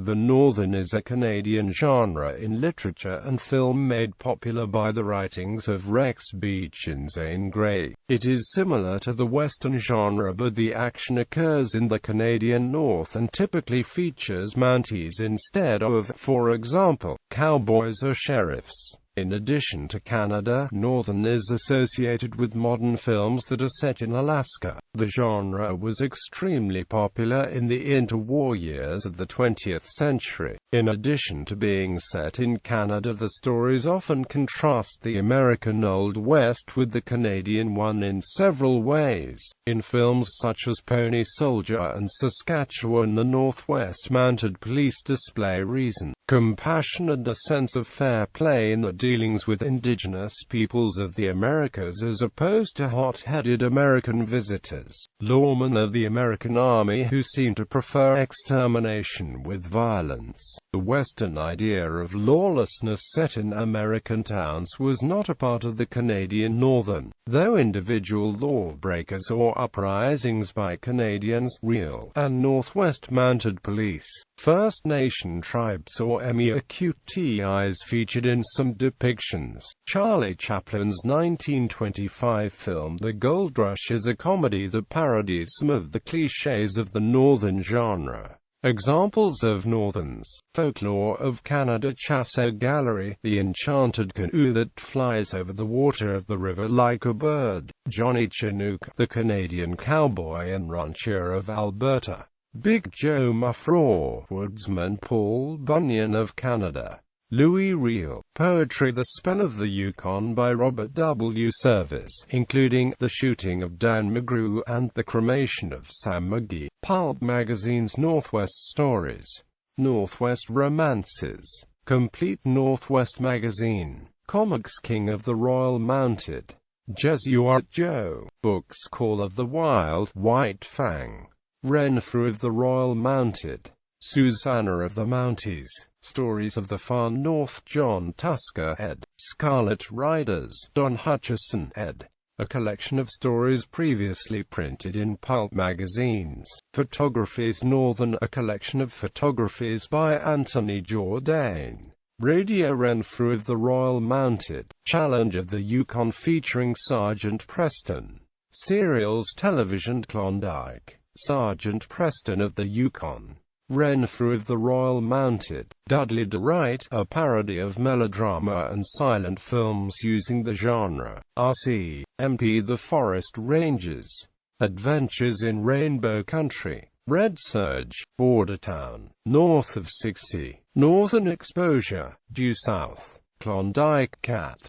the Northern is a Canadian genre in literature and film made popular by the writings of Rex Beach and Zane Grey. It is similar to the Western genre, but the action occurs in the Canadian North and typically features Mounties instead of, for example, cowboys or sheriffs. In addition to Canada, Northern is associated with modern films that are set in Alaska. The genre was extremely popular in the interwar years of the 20th century. In addition to being set in Canada, the stories often contrast the American Old West with the Canadian one in several ways. In films such as Pony Soldier and Saskatchewan, the Northwest Mounted Police display reason, compassion and a sense of fair play in the dealings with indigenous peoples of the Americas as opposed to hot-headed American visitors, lawmen of the American Army who seem to prefer extermination with violence. The Western idea of lawlessness set in American towns was not a part of the Canadian Northern, though individual lawbreakers or uprisings by Canadians, real, and Northwest Mounted Police, First Nation tribes or MEAQTIs featured in some depictions. Charlie Chaplin's 1925 film The Gold Rush is a comedy that parodies some of the clichés of the Northern genre. Examples of Northern's folklore of Canada: Chasseur Gallery, the enchanted canoe that flies over the water of the river like a bird; Johnny Chinook, the Canadian cowboy and rancher of Alberta; Big Joe Muffraw, woodsman Paul Bunyan of Canada; Louis Riel. Poetry: The Spell of the Yukon by Robert W. Service, including The Shooting of Dan McGrew and The Cremation of Sam McGee. Pulp Magazine's Northwest Stories, Northwest Romances, Complete Northwest Magazine, Comics King of the Royal Mounted, Jesuit Joe, Books Call of the Wild, White Fang, Renfrew of the Royal Mounted, Susanna of the Mounties, Stories of the Far North, John Tusker, ed. Scarlet Riders, Don Hutchison, ed. A collection of stories previously printed in pulp magazines. Photographies Northern, a collection of photographies by Anthony Jourdain. Radio Renfrew of the Royal Mounted, Challenge of the Yukon featuring Sergeant Preston. Serials Television Klondike, Sergeant Preston of the Yukon. Renfrew of the Royal Mounted, Dudley DeWright, a parody of melodrama and silent films using the genre. R.C. MP The Forest Rangers, Adventures in Rainbow Country, Red Surge, Border Town, North of 60, Northern Exposure, Due South, Klondike Cat.